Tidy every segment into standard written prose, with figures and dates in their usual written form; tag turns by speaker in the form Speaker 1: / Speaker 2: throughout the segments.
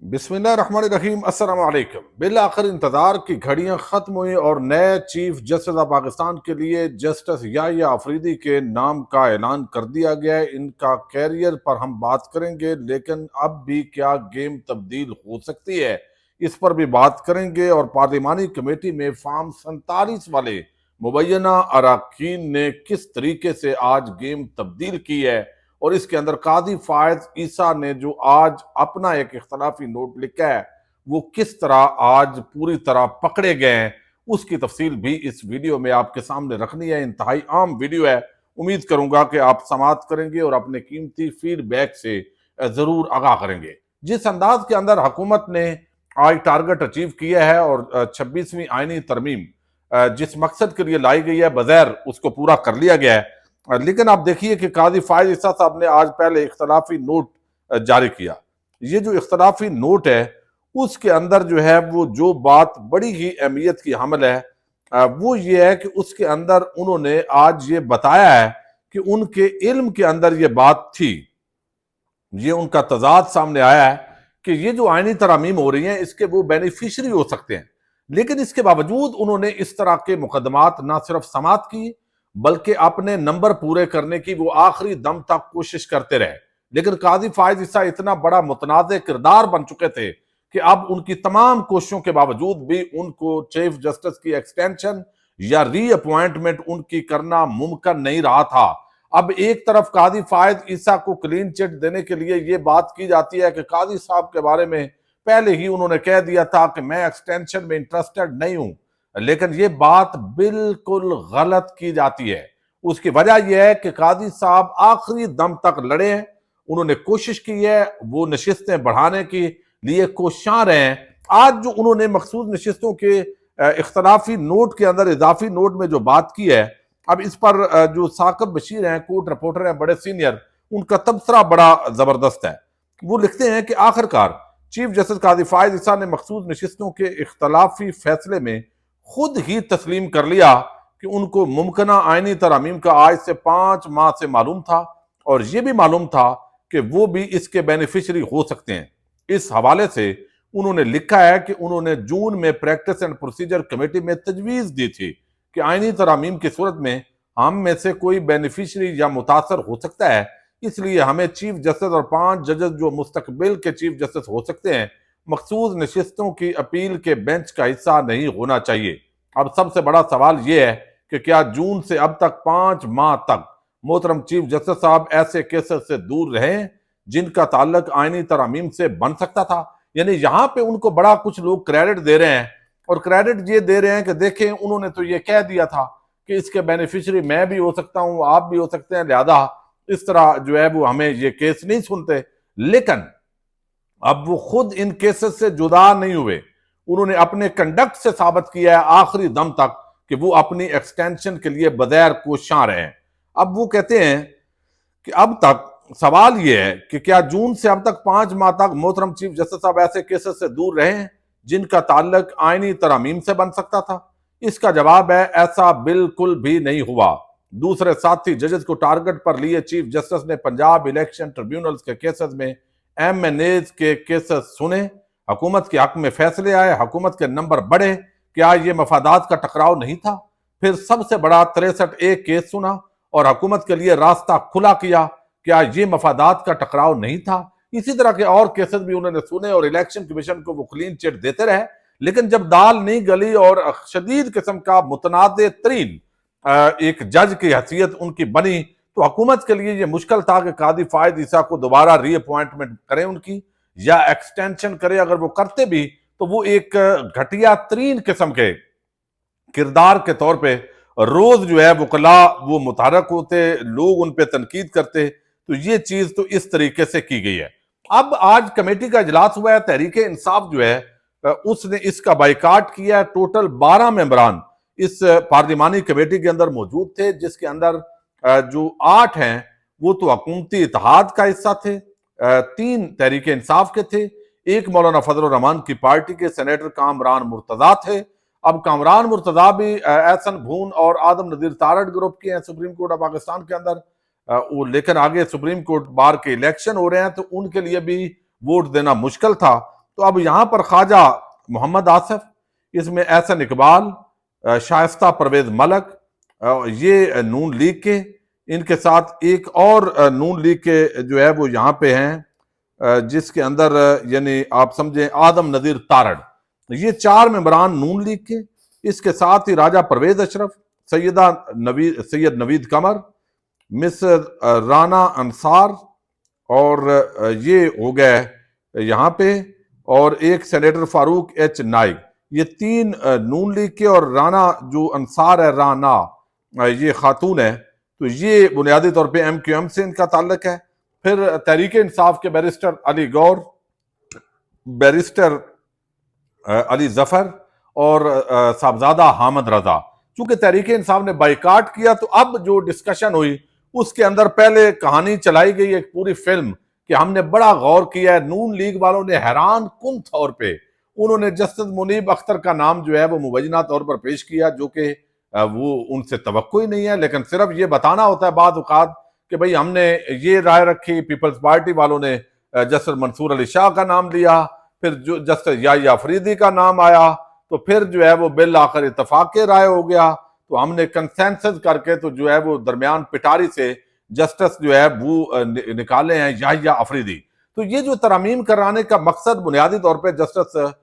Speaker 1: बिस्मिल्लाहिर्रहमानिर्रहीम अस्सलाम वालेकुम। बिल आखिर इंतजार की घड़ियां खत्म हुई और नए चीफ जस्टिस ऑफ पाकिस्तान के लिए जस्टिस याहिया अफरीदी के नाम का ऐलान कर दिया गया है। इनका कैरियर पर हम बात करेंगे, लेकिन अब भी क्या गेम तब्दील हो सकती है, इस पर भी बात करेंगे। और पार्लिमानी कमेटी में फार्म 47 वाले मुबैना अरकान ने किस तरीके से आज गेम तब्दील की है, और इसके अंदर कादी फायज ईसा ने जो आज अपना एक इख्तलाफी नोट लिखा है, वो किस तरह आज पूरी तरह पकड़े गए हैं, उसकी तफसील भी इस वीडियो में आपके सामने रखनी है। इंतहाई आम वीडियो है, उम्मीद करूंगा कि आप समाअत करेंगे और अपने कीमती फीडबैक से जरूर आगाह करेंगे। जिस अंदाज के अंदर हुकूमत ने आज टारगेट अचीव किया है और 26वीं आईनी तरमीम जिस मकसद के लिए लाई गई है, बगैर उसको पूरा कर लिया गया है। लेकिन आप देखिए कि कादी फायज ईसा साहब ने आज पहले इख्तलाफी नोट जारी किया। ये जो इख्तलाफी नोट है, उसके अंदर जो है वो जो बात बड़ी ही अहमियत की हामिल है, वो ये है कि उसके अंदर उन्होंने आज ये बताया है कि उनके इल्म के अंदर ये बात थी, ये उनका तजाद सामने आया है कि ये जो आईनी तरामीम हो रही हैं, इसके वो बेनिफिशरी हो सकते हैं। लेकिन इसके बावजूद उन्होंने इस तरह के मुकदमात ना सिर्फ समात की, बल्कि अपने नंबर पूरे करने की वो आखिरी दम तक कोशिश करते रहे। लेकिन काजी फायज ईसा इतना बड़ा मुतनाज़ किरदार बन चुके थे कि अब उनकी तमाम कोशिशों के बावजूद भी उनको चीफ जस्टिस की एक्सटेंशन या रीअपॉइंटमेंट उनकी करना मुमकिन नहीं रहा था। अब एक तरफ कादी फायज ईसा को क्लीन चिट देने के लिए ये बात की जाती है कि कादी साहब के बारे में पहले ही उन्होंने कह दिया था कि मैं एक्सटेंशन में इंटरेस्टेड नहीं हूं, लेकिन ये बात बिल्कुल गलत की जाती है। उसकी वजह यह है कि कादी साहब आखिरी दम तक लड़े हैं, उन्होंने कोशिश की है, वो नशिस्तें बढ़ाने के लिए कोशिशां रहे हैं। आज जो उन्होंने मखसूस नशिस्तों के इख्तलाफी नोट के अंदर इजाफी नोट में जो बात की है, अब इस पर जो साकिब बशीर हैं, कोर्ट रिपोर्टर हैं बड़े सीनियर, उनका तबसरा बड़ा जबरदस्त है। वो लिखते हैं कि आखिरकार चीफ जस्टिस कादी फायज ईसा ने मखसूस नशिस्तों के इख्तलाफी फैसले में खुद ही तस्लीम कर लिया कि उनको मुमकिना आईनी तरामीम का आज से 5 माह से मालूम था, और यह भी मालूम था कि वो भी इसके बेनिफिशरी हो सकते हैं। इस हवाले से उन्होंने लिखा है कि उन्होंने जून में प्रैक्टिस एंड प्रोसीजर कमेटी में तजवीज दी थी कि आईनी तरामीम की सूरत में हम में से कोई बेनिफिशरी या मुतासर हो सकता है, इसलिए हमें चीफ जस्टिस और 5 जजेस जो मुस्तकबिल के चीफ जस्टिस हो सकते हैं, मखसूस नशिस्तों की अपील के बेंच का हिस्सा नहीं होना चाहिए। अब सबसे बड़ा सवाल यह है कि क्या जून से अब तक 5 माह तक मोहतरम चीफ जस्टिस साहब ऐसे केसेस से दूर रहे जिनका ताल्लुक आईनी तरामीम से बन सकता था? यानी यहां पे उनको बड़ा कुछ लोग क्रेडिट दे रहे हैं, और क्रेडिट ये दे रहे हैं कि देखें, उन्होंने तो ये कह दिया था कि इसके बेनिफिशरी मैं भी हो सकता हूं, आप भी हो सकते हैं, लिहाजा इस तरह जो है वो हमें ये केस नहीं सुनते। लेकिन अब वो खुद इन केसेस से जुदा नहीं हुए, उन्होंने अपने कंडक्ट से साबित किया है आखिरी दम तक कि वो अपनी एक्सटेंशन के लिए बगैर कोशिशां रहे हैं। अब वो कहते हैं कि अब तक सवाल यह है कि क्या जून से अब तक 5 माह तक मोहतरम चीफ जस्टिस साहब ऐसे केसेस से दूर रहे हैं जिनका ताल्लुक आईनी तरामीम से बन सकता था? इसका जवाब है ऐसा बिल्कुल भी नहीं हुआ। दूसरे साथी जजेस को टारगेट पर लिए चीफ जस्टिस ने पंजाब इलेक्शन ट्रिब्यूनल्स के केसेस में MNAs के केसेस सुने, हुकूमत के हक में फैसले आए, हुकूमत के नंबर बढ़े। क्या ये मफादात का टकराव नहीं था? फिर सबसे बड़ा 63A केस सुना और हुकूमत के लिए रास्ता खुला किया। क्या ये मफादात का टकराव नहीं था? इसी तरह के और केसेस भी उन्होंने सुने और इलेक्शन कमीशन को वो क्लीन चिट देते रहे। लेकिन जब दाल नहीं गली और शदीद किस्म का मुतनाज़ तरीन एक जज की हैसियत उनकी बनी, तो हुकूमत के लिए यह मुश्किल था कि कादी फायज ईसा को दोबारा रीअपॉइंटमेंट करें उनकी, या एक्सटेंशन करें। अगर वो करते भी तो वो एक घटिया तरीन किस्म के किरदार के तौर पे रोज जो है वकला वो मुतहरक होते, लोग उन पे तनकीद करते। तो ये चीज तो इस तरीके से की गई है। अब आज कमेटी का इजलास हुआ है, तहरीक इंसाफ जो है उसने इसका बाइकाट किया। टोटल 12 मेंबरान इस पार्लिमानी कमेटी के अंदर मौजूद थे, जिसके अंदर जो 8 हैं वो तो हुकूमती इत्तेहाद का हिस्सा थे, 3 तहरीक इंसाफ के थे, 1 मौलाना फजल रहमान की पार्टी के सेनेटर कामरान मुर्तजा थे। अब कामरान मुर्तजा भी एहसन भून और आदम नजीर तारड़ ग्रुप के हैं सुप्रीम कोर्ट ऑफ पाकिस्तान के अंदर, वो लेकिन आगे सुप्रीम कोर्ट बार के इलेक्शन हो रहे हैं, तो उनके लिए भी वोट देना मुश्किल था। तो अब यहां पर ख्वाजा मोहम्मद आसिफ, इसमें एहसन इकबाल, शाइस्ता परवेज मलक, ये नून लीग के, इनके साथ एक और नून लीग के जो है वो यहाँ पे हैं, जिसके अंदर यानी आप समझें आदम नजीर तारड़, ये 4 मेंबरान नून लीग के। इसके साथ ही राजा परवेज अशरफ, सैयद नवीद कमर, मिस राना अंसार, और ये हो गए यहाँ पे, और एक सेनेटर फारूक एच नाइक। ये 3 नून लीग के, और राना जो अंसार है, राना ये खातून है, तो ये बुनियादी तौर पे MQM से इनका ताल्लुक है। फिर तहरीक इंसाफ के बैरिस्टर अली गौर, बैरिस्टर अली जफर, और साहबजादा हामिद रजा। चूंकि तहरीक इंसाफ ने बाइकाट किया, तो अब जो डिस्कशन हुई उसके अंदर पहले कहानी चलाई गई एक पूरी फिल्म कि हमने बड़ा गौर किया है। नून लीग वालों ने हैरान कुन तौर पे उन्होंने जस्टिस मुनीब अख्तर का नाम जो है वो मुबैना तौर पर पेश किया, जो कि वो उनसे तवक्को ही नहीं है, लेकिन सिर्फ ये बताना होता है बाद औकात कि भाई हमने ये राय रखी। पीपल्स पार्टी वालों ने जस्टिस मंसूर अली शाह का नाम लिया, फिर जो जस्टिस याहिया अफरीदी का नाम आया, तो फिर जो है वो बिल आखिर इतफाक राय हो गया। तो हमने कंसेंसस करके तो जो है वो दरमियान पिटारी से जस्टिस जो है वो निकाले हैं याहिया अफरीदी। तो ये जो तरमीम कराने का मकसद बुनियादी तौर पे जस्टिस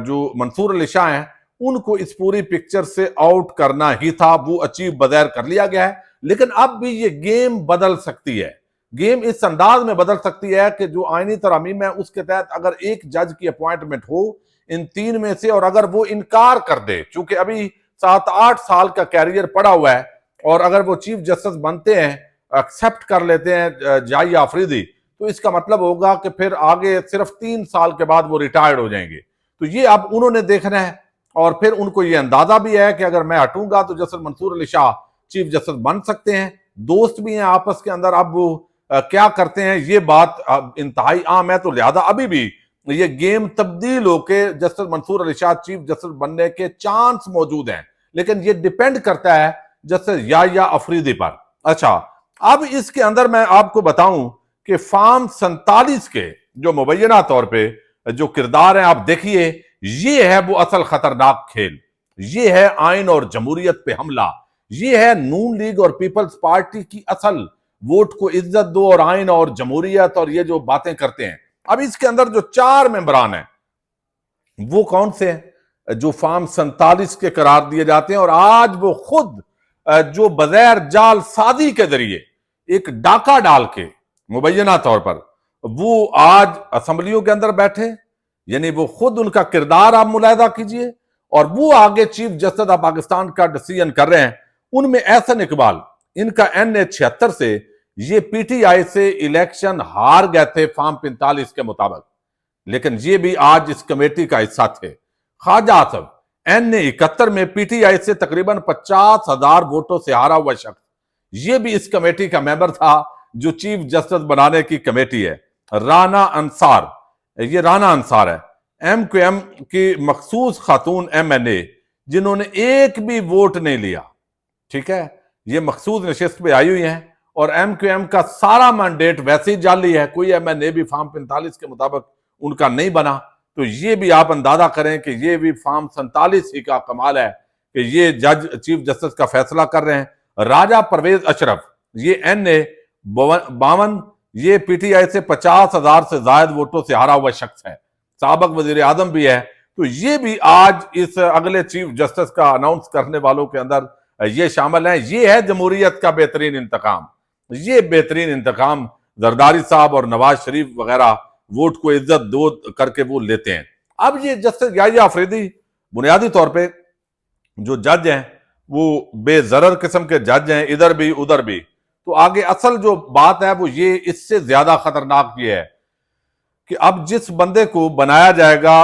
Speaker 1: जो मंसूर अली शाह हैं उनको इस पूरी पिक्चर से आउट करना ही था, वो अचीव बगैर कर लिया गया है। लेकिन अब भी ये गेम बदल सकती है, गेम इस अंदाज में बदल सकती है कि जो आईनी तरमीम है उसके तहत अगर एक जज की अपॉइंटमेंट हो इन 3 में से, और अगर वो इनकार कर दे, चूंकि अभी 7-8 साल का कैरियर पड़ा हुआ है, और अगर वो चीफ जस्टिस बनते हैं, एक्सेप्ट कर लेते हैं याहिया अफरीदी, तो इसका मतलब होगा कि फिर आगे सिर्फ 3 साल के बाद वो रिटायर्ड हो जाएंगे। तो ये अब उन्होंने देखना है, और फिर उनको ये अंदाजा भी है कि अगर मैं हटूंगा तो justice Mansoor Ali Shah chief justice बन सकते हैं, दोस्त भी हैं आपस के अंदर। अब वो क्या करते हैं ये बात इंतहाई आम है, तो लिहाजा अभी भी ये गेम तब्दील होके justice Mansoor Ali Shah chief justice बनने के चांस मौजूद हैं, लेकिन ये डिपेंड करता है जस्टिस याहिया अफरीदी पर। अच्छा, अब इसके अंदर मैं आपको बताऊं कि फार्म 47 के जो मुबैना तौर पे जो किरदार है, आप देखिए, ये है वो असल खतरनाक खेल, ये है आइन और जमहूरियत पे हमला, ये है नून लीग और पीपल्स पार्टी की असल वोट को इज्जत दो और आइन और जमहूरियत और ये जो बातें करते हैं। अब इसके अंदर जो 4 मेंबरान हैं वो कौन से हैं जो फार्म 47 के करार दिए जाते हैं, और आज वो खुद जो बगैर जाल सादी के जरिए एक डाका डाल के मुबैना तौर पर वो आज असेंबलियों के अंदर बैठे, यानी वो खुद उनका किरदार आप मुलाहिजा कीजिए, और वो आगे चीफ जस्टिस ऑफ पाकिस्तान का डिसीजन कर रहे हैं। उनमें एहसन इकबाल, इनका NA 76 से ये PTI से इलेक्शन हार गए थे फार्म 45 के मुताबिक, लेकिन ये भी आज इस कमेटी का हिस्सा थे। ख्वाजा आसिफ NA 71 में PTI से तकरीबन 50,000 वोटों से हारा हुआ शख्स, ये भी इस कमेटी का मेंबर था जो चीफ जस्टिस बनाने की कमेटी है। राना अंसार, ये राना अंसार है, MQM की मखसूस खातून MNA जिन्होंने एक भी वोट नहीं लिया, ठीक है, ये मखसूस नशिस्त पे आई हुई हैं, और MQM का सारा मैंडेट वैसे ही जाली है, कोई MNA भी फार्म 45 के मुताबिक उनका नहीं बना। तो ये भी आप अंदाजा करें कि ये भी फार्म 47 ही का कमाल है कि ये जज चीफ जस्टिस का फैसला कर रहे हैं। राजा परवेज अशरफ, ये NA 52, ये PTI से 50,000 से ज्यादा वोटों से हारा हुआ शख्स है, साबक वजीर आजम भी है। तो ये भी आज इस अगले चीफ जस्टिस का अनाउंस करने वालों के अंदर ये शामिल है। ये है जमहूरियत का बेहतरीन इंतकाम, ये बेहतरीन इंतकाम जरदारी साहब और नवाज शरीफ वगैरह वोट को इज्जत दो करके वो लेते हैं। अब ये जस्टिस याहिया अफरीदी बुनियादी तौर पे जो जज हैं वो बेजरर किस्म के जज हैं, इधर भी उधर भी। तो आगे असल जो बात है वो ये इससे ज्यादा खतरनाक ये है कि अब जिस बंदे को बनाया जाएगा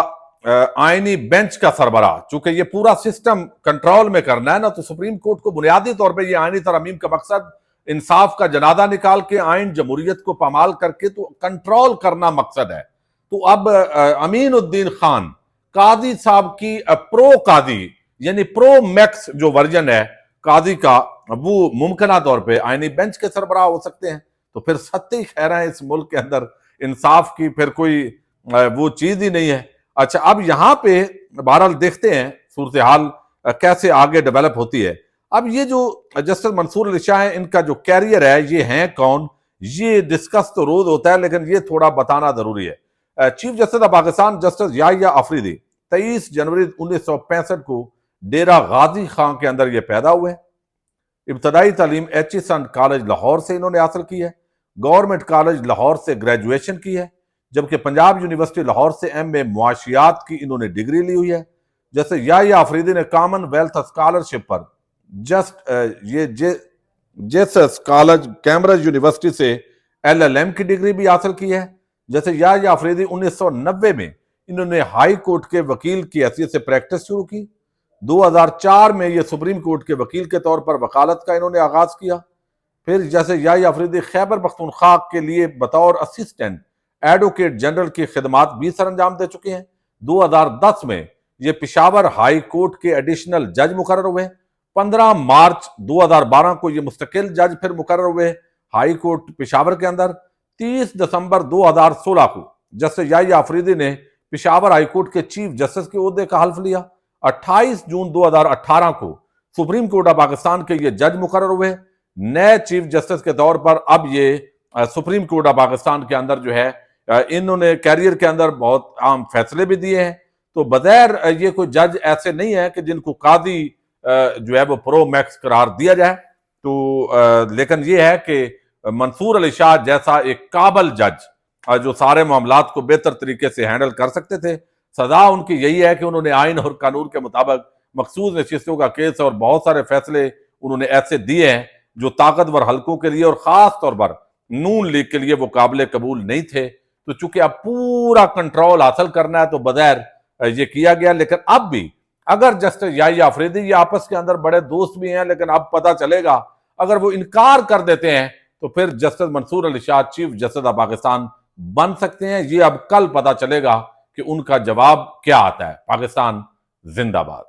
Speaker 1: आईनी बेंच का सरबराह, चूंकि ये पूरा सिस्टम कंट्रोल में करना है ना, तो सुप्रीम कोर्ट को बुनियादी तौर पे ये आईनी तरमीम का मकसद इंसाफ का जनादा निकाल के आइन जमहूरियत को पामाल करके तो कंट्रोल करना मकसद है। तो अब अमीन उद्दीन खान कादी साहब की प्रो कादी यानी प्रो मैक्स जो वर्जन है कादी का, वो मुमकिन तौर पे आईनी बेंच के सरबराह हो सकते हैं। तो फिर सत्य ही खैर है इस मुल्क के अंदर इंसाफ की फिर कोई वो चीज ही नहीं है। अच्छा, अब यहां पे बहरहाल देखते हैं सूरत हाल कैसे आगे डेवलप होती है। अब ये जो जस्टिस मंसूर अली शाह है, इनका जो कैरियर है, ये हैं कौन, ये डिस्कस तो रोज होता है, लेकिन ये थोड़ा बताना जरूरी है। Chief justice of Pakistan justice Yahya Afridi 23 जनवरी 1965 को डेरा गाजी खां के अंदर ये पैदा हुए। इब्तदाई तालीम एचिसन कॉलेज लाहौर से इन्होंने हासिल की है। गवर्नमेंट कॉलेज लाहौर से ग्रेजुएशन की है, जबकि पंजाब यूनिवर्सिटी लाहौर से MA मुआशियात की इन्होंने डिग्री ली हुई है। जैसे याहिया अफरीदी ने कॉमनवेल्थ स्कॉलरशिप पर जेसस कॉलेज कैम्ब्रिज यूनिवर्सिटी से LLM की डिग्री भी हासिल की है। जैसे याहिया अफरीदी 1990 में इन्होंने हाई कोर्ट के वकील की हैसियत से प्रैक्टिस शुरू की। 2004 में ये सुप्रीम कोर्ट के वकील के तौर पर वकालत का इन्होंने आगाज किया। फिर जैसे याहिया अफरीदी खैबर पख्तूनख्वा के लिए बतौर असिस्टेंट एडवोकेट जनरल की खिदमात भी सर अंजाम दे चुके हैं। 2010 में ये पेशावर हाई कोर्ट के एडिशनल जज मुकर्रर हुए। 15 मार्च 2012 को ये मुस्तकिल जज फिर मुकर्रर हुए हाई कोर्ट पेशावर के अंदर। 30 दिसंबर 2016 को जस्टिस याहिया अफरीदी ने पेशावर हाई कोर्ट के चीफ जस्टिस के ओहदे का हल्फ लिया। 28 जून 2018 को सुप्रीम कोर्ट ऑफ पाकिस्तान के ये जज मुकर्रर हुए नए चीफ जस्टिस के तौर पर। अब ये सुप्रीम कोर्ट ऑफ पाकिस्तान के अंदर जो है, इन्होंने कैरियर के अंदर बहुत अहम फैसले भी दिए हैं। तो बगैर ये कोई जज ऐसे नहीं है कि जिनको कादी जो है वो प्रो मैक्स करार दिया जाए। तो लेकिन ये है कि मंसूर अली शाह जैसा एक काबल जज जो सारे मामलात को बेहतर तरीके से हैंडल कर सकते थे, सजा उनकी यही है कि उन्होंने आइन और कानून के मुताबिक मखसूस नशिस्तों का केस और बहुत सारे फैसले उन्होंने ऐसे दिए हैं जो ताकतवर हलकों के लिए और खास तौर पर नून लीग के लिए वो काबिल कबूल नहीं थे। तो चूंकि अब पूरा कंट्रोल हासिल करना है तो बगैर ये किया गया। लेकिन अब भी अगर जस्टिस याहिया अफरीदी, ये आपस के अंदर बड़े दोस्त भी हैं, लेकिन अब पता चलेगा अगर वो इनकार कर देते हैं तो फिर justice Mansoor Ali Shah chief justice of Pakistan बन सकते हैं। ये अब कल पता चलेगा कि उनका जवाब क्या आता है। पाकिस्तान जिंदाबाद।